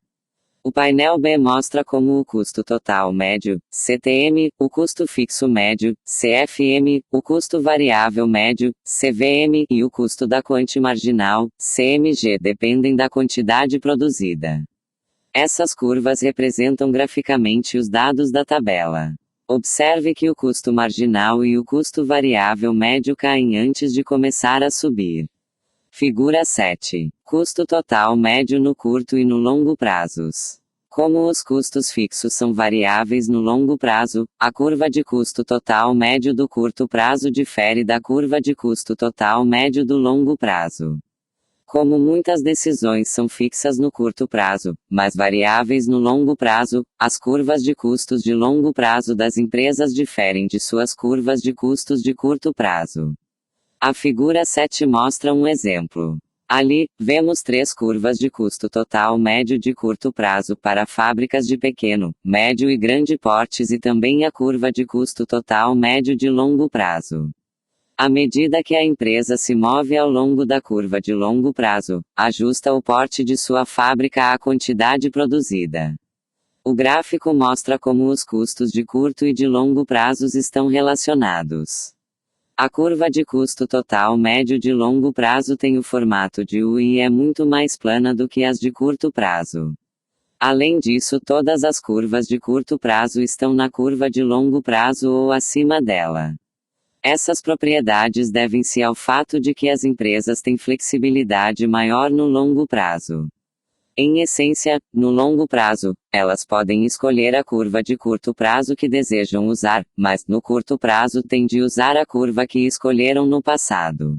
O painel B mostra como o custo total médio, CTM, o custo fixo médio, CFM, o custo variável médio, CVM, e o custo da quantia marginal, CMG, dependem da quantidade produzida. Essas curvas representam graficamente os dados da tabela. Observe que o custo marginal e o custo variável médio caem antes de começar a subir. Figura 7. Custo total médio no curto e no longo prazos. Como os custos fixos são variáveis no longo prazo, a curva de custo total médio do curto prazo difere da curva de custo total médio do longo prazo. Como muitas decisões são fixas no curto prazo, mas variáveis no longo prazo, as curvas de custos de longo prazo das empresas diferem de suas curvas de custos de curto prazo. A figura 7 mostra um exemplo. Ali, vemos 3 curvas de custo total médio de curto prazo para fábricas de pequeno, médio e grande portes e também a curva de custo total médio de longo prazo. À medida que a empresa se move ao longo da curva de longo prazo, ajusta o porte de sua fábrica à quantidade produzida. O gráfico mostra como os custos de curto e de longo prazos estão relacionados. A curva de custo total médio de longo prazo tem o formato de U e é muito mais plana do que as de curto prazo. Além disso, todas as curvas de curto prazo estão na curva de longo prazo ou acima dela. Essas propriedades devem-se ao fato de que as empresas têm flexibilidade maior no longo prazo. Em essência, no longo prazo, elas podem escolher a curva de curto prazo que desejam usar, mas no curto prazo têm de usar a curva que escolheram no passado.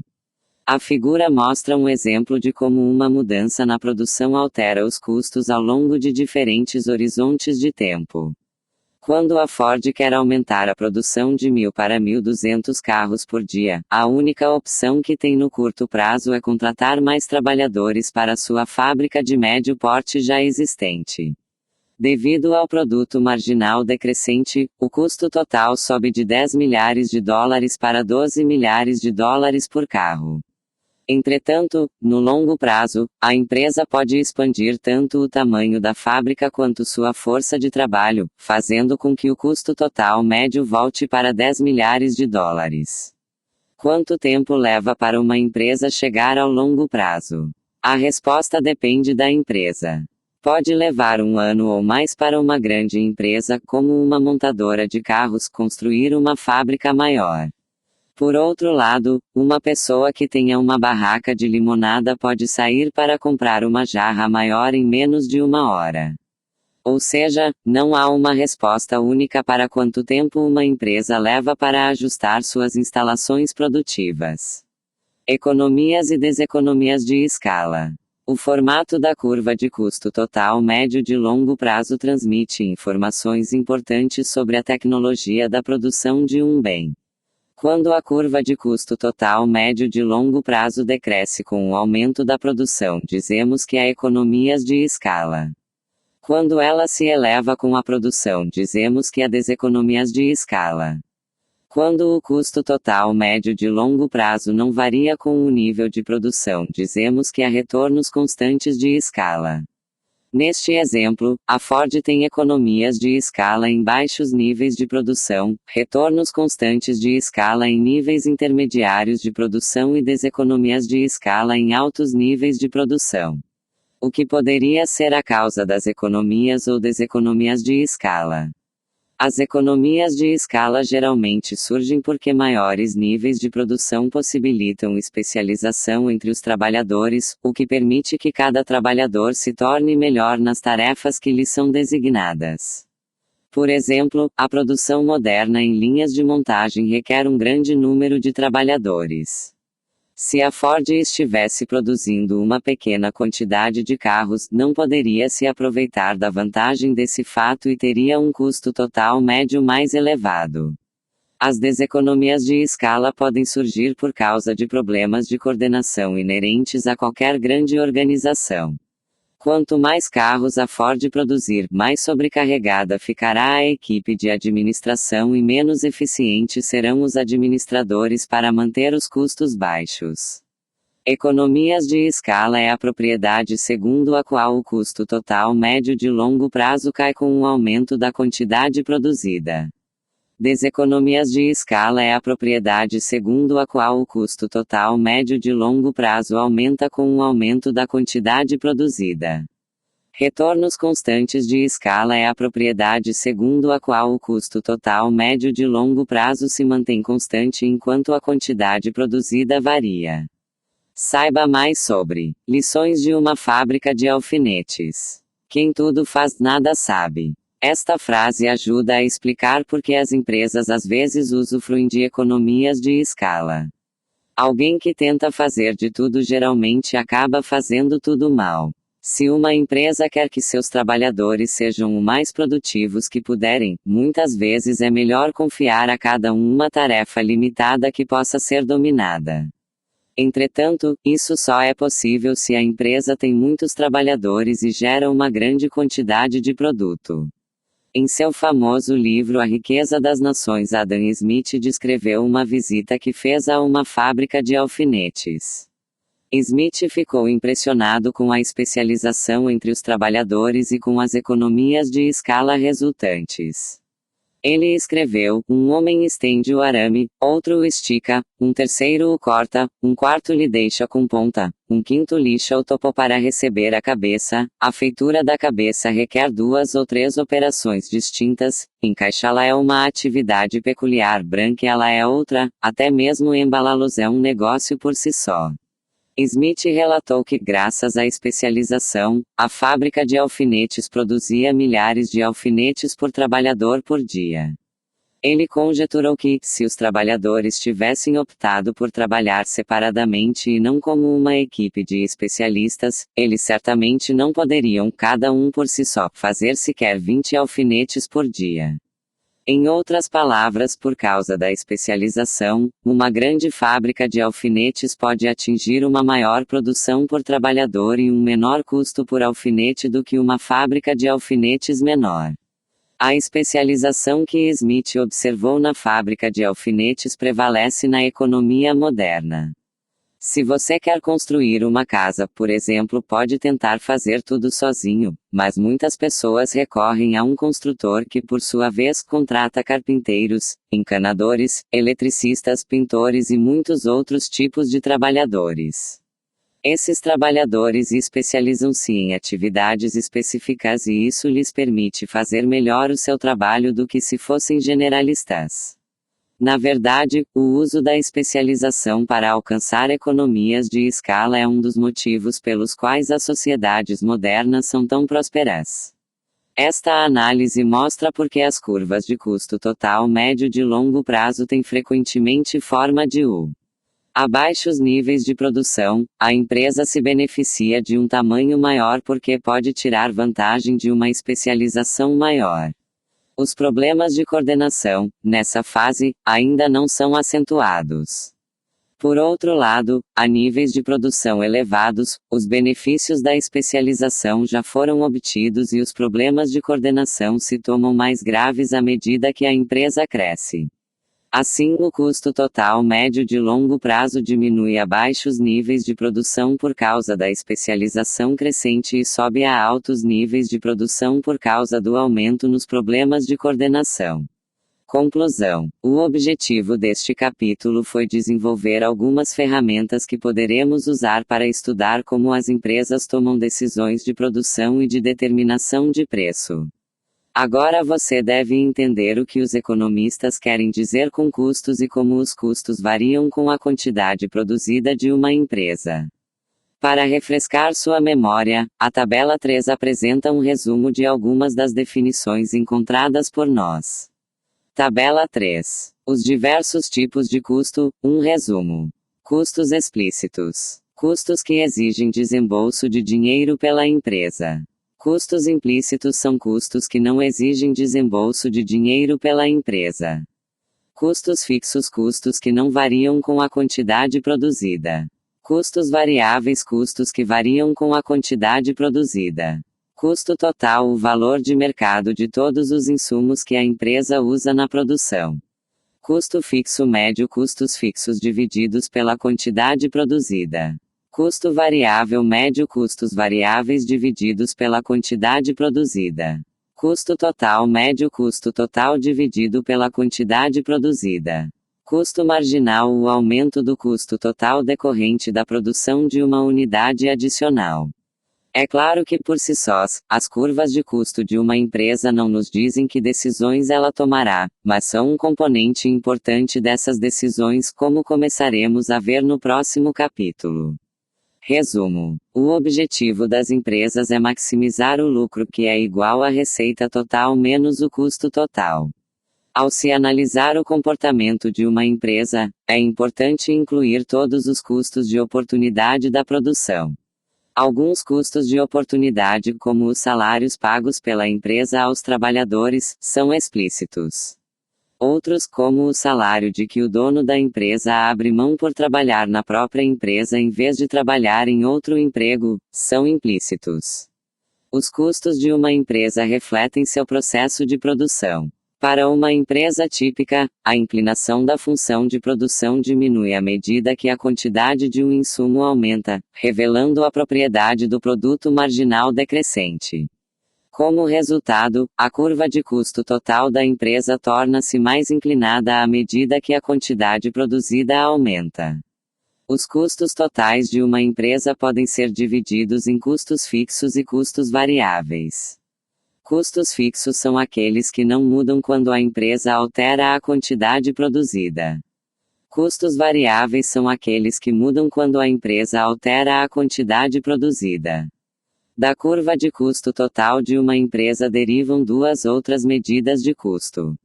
A figura mostra um exemplo de como uma mudança na produção altera os custos ao longo de diferentes horizontes de tempo. Quando a Ford quer aumentar a produção de 1.000 para 1.200 carros por dia, a única opção que tem no curto prazo é contratar mais trabalhadores para sua fábrica de médio porte já existente. Devido ao produto marginal decrescente, o custo total sobe de 10 milhares de dólares para 12 milhares de dólares por carro. Entretanto, no longo prazo, a empresa pode expandir tanto o tamanho da fábrica quanto sua força de trabalho, fazendo com que o custo total médio volte para 10 milhares de dólares. Quanto tempo leva para uma empresa chegar ao longo prazo? A resposta depende da empresa. Pode levar 1 ano ou mais para uma grande empresa, como uma montadora de carros, construir uma fábrica maior. Por outro lado, uma pessoa que tenha uma barraca de limonada pode sair para comprar uma jarra maior em menos de 1 hora. Ou seja, não há uma resposta única para quanto tempo uma empresa leva para ajustar suas instalações produtivas. Economias e deseconomias de escala. O formato da curva de custo total médio de longo prazo transmite informações importantes sobre a tecnologia da produção de um bem. Quando a curva de custo total médio de longo prazo decresce com o aumento da produção, dizemos que há economias de escala. Quando ela se eleva com a produção, dizemos que há deseconomias de escala. Quando o custo total médio de longo prazo não varia com o nível de produção, dizemos que há retornos constantes de escala. Neste exemplo, a Ford tem economias de escala em baixos níveis de produção, retornos constantes de escala em níveis intermediários de produção e deseconomias de escala em altos níveis de produção. O que poderia ser a causa das economias ou deseconomias de escala? As economias de escala geralmente surgem porque maiores níveis de produção possibilitam especialização entre os trabalhadores, o que permite que cada trabalhador se torne melhor nas tarefas que lhe são designadas. Por exemplo, a produção moderna em linhas de montagem requer um grande número de trabalhadores. Se a Ford estivesse produzindo uma pequena quantidade de carros, não poderia se aproveitar da vantagem desse fato e teria um custo total médio mais elevado. As deseconomias de escala podem surgir por causa de problemas de coordenação inerentes a qualquer grande organização. Quanto mais carros a Ford produzir, mais sobrecarregada ficará a equipe de administração e menos eficientes serão os administradores para manter os custos baixos. Economias de escala é a propriedade segundo a qual o custo total médio de longo prazo cai com o aumento da quantidade produzida. Deseconomias de escala é a propriedade segundo a qual o custo total médio de longo prazo aumenta com o aumento da quantidade produzida. Retornos constantes de escala é a propriedade segundo a qual o custo total médio de longo prazo se mantém constante enquanto a quantidade produzida varia. Saiba mais sobre lições de uma fábrica de alfinetes. Quem tudo faz, nada sabe. Esta frase ajuda a explicar por que as empresas às vezes usufruem de economias de escala. Alguém que tenta fazer de tudo geralmente acaba fazendo tudo mal. Se uma empresa quer que seus trabalhadores sejam o mais produtivos que puderem, muitas vezes é melhor confiar a cada um uma tarefa limitada que possa ser dominada. Entretanto, isso só é possível se a empresa tem muitos trabalhadores e gera uma grande quantidade de produto. Em seu famoso livro A Riqueza das Nações, Adam Smith descreveu uma visita que fez a uma fábrica de alfinetes. Smith ficou impressionado com a especialização entre os trabalhadores e com as economias de escala resultantes. Ele escreveu: um homem estende o arame, outro o estica, um terceiro o corta, um quarto lhe deixa com ponta, um quinto lixa o topo para receber a cabeça. A feitura da cabeça requer 2 ou 3 operações distintas, encaixá-la é uma atividade peculiar, branqueá-la é outra, até mesmo embalá-los é um negócio por si só. Smith relatou que, graças à especialização, a fábrica de alfinetes produzia milhares de alfinetes por trabalhador por dia. Ele conjeturou que, se os trabalhadores tivessem optado por trabalhar separadamente e não como uma equipe de especialistas, eles certamente não poderiam, cada um por si só, fazer sequer 20 alfinetes por dia. Em outras palavras, por causa da especialização, uma grande fábrica de alfinetes pode atingir uma maior produção por trabalhador e um menor custo por alfinete do que uma fábrica de alfinetes menor. A especialização que Smith observou na fábrica de alfinetes prevalece na economia moderna. Se você quer construir uma casa, por exemplo, pode tentar fazer tudo sozinho, mas muitas pessoas recorrem a um construtor que, por sua vez, contrata carpinteiros, encanadores, eletricistas, pintores e muitos outros tipos de trabalhadores. Esses trabalhadores especializam-se em atividades específicas e isso lhes permite fazer melhor o seu trabalho do que se fossem generalistas. Na verdade, o uso da especialização para alcançar economias de escala é um dos motivos pelos quais as sociedades modernas são tão prósperas. Esta análise mostra por que as curvas de custo total médio de longo prazo têm frequentemente forma de U. A baixos níveis de produção, a empresa se beneficia de um tamanho maior porque pode tirar vantagem de uma especialização maior. Os problemas de coordenação, nessa fase, ainda não são acentuados. Por outro lado, a níveis de produção elevados, os benefícios da especialização já foram obtidos e os problemas de coordenação se tornam mais graves à medida que a empresa cresce. Assim, o custo total médio de longo prazo diminui a baixos níveis de produção por causa da especialização crescente e sobe a altos níveis de produção por causa do aumento nos problemas de coordenação. Conclusão: o objetivo deste capítulo foi desenvolver algumas ferramentas que poderemos usar para estudar como as empresas tomam decisões de produção e de determinação de preço. Agora você deve entender o que os economistas querem dizer com custos e como os custos variam com a quantidade produzida de uma empresa. Para refrescar sua memória, a tabela 3 apresenta um resumo de algumas das definições encontradas por nós. Tabela 3. Os diversos tipos de custo, um resumo. Custos explícitos. Custos que exigem desembolso de dinheiro pela empresa. Custos implícitos são custos que não exigem desembolso de dinheiro pela empresa. Custos fixos, custos que não variam com a quantidade produzida. Custos variáveis, custos que variam com a quantidade produzida. Custo total, o valor de mercado de todos os insumos que a empresa usa na produção. Custo fixo médio, custos fixos divididos pela quantidade produzida. Custo variável médio, custos variáveis divididos pela quantidade produzida. Custo total médio, custo total dividido pela quantidade produzida. Custo marginal, o aumento do custo total decorrente da produção de uma unidade adicional. É claro que por si sós, as curvas de custo de uma empresa não nos dizem que decisões ela tomará, mas são um componente importante dessas decisões, como começaremos a ver no próximo capítulo. Resumo: o objetivo das empresas é maximizar o lucro, que é igual à receita total menos o custo total. Ao se analisar o comportamento de uma empresa, é importante incluir todos os custos de oportunidade da produção. Alguns custos de oportunidade, como os salários pagos pela empresa aos trabalhadores, são explícitos. Outros, como o salário de que o dono da empresa abre mão por trabalhar na própria empresa em vez de trabalhar em outro emprego, são implícitos. Os custos de uma empresa refletem seu processo de produção. Para uma empresa típica, a inclinação da função de produção diminui à medida que a quantidade de um insumo aumenta, revelando a propriedade do produto marginal decrescente. Como resultado, a curva de custo total da empresa torna-se mais inclinada à medida que a quantidade produzida aumenta. Os custos totais de uma empresa podem ser divididos em custos fixos e custos variáveis. Custos fixos são aqueles que não mudam quando a empresa altera a quantidade produzida. Custos variáveis são aqueles que mudam quando a empresa altera a quantidade produzida. Da curva de custo total de uma empresa derivam duas outras medidas de custo.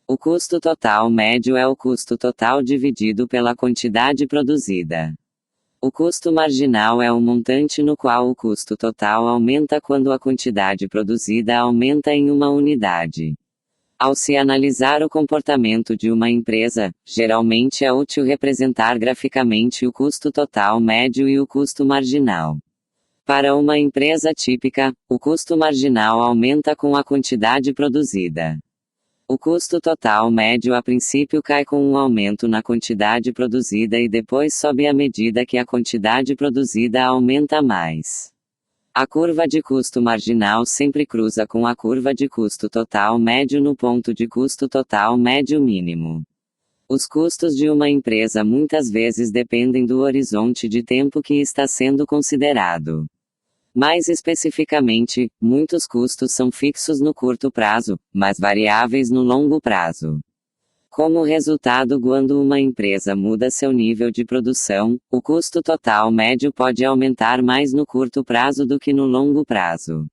O custo total médio é o custo total dividido pela quantidade produzida. O custo marginal é o montante no qual o custo total aumenta quando a quantidade produzida aumenta em uma unidade. Ao se analisar o comportamento de uma empresa, geralmente é útil representar graficamente o custo total médio e o custo marginal. Para uma empresa típica, o custo marginal aumenta com a quantidade produzida. O custo total médio a princípio cai com um aumento na quantidade produzida e depois sobe à medida que a quantidade produzida aumenta mais. A curva de custo marginal sempre cruza com a curva de custo total médio no ponto de custo total médio mínimo. Os custos de uma empresa muitas vezes dependem do horizonte de tempo que está sendo considerado. Mais especificamente, muitos custos são fixos no curto prazo, mas variáveis no longo prazo. Como resultado, quando uma empresa muda seu nível de produção, o custo total médio pode aumentar mais no curto prazo do que no longo prazo.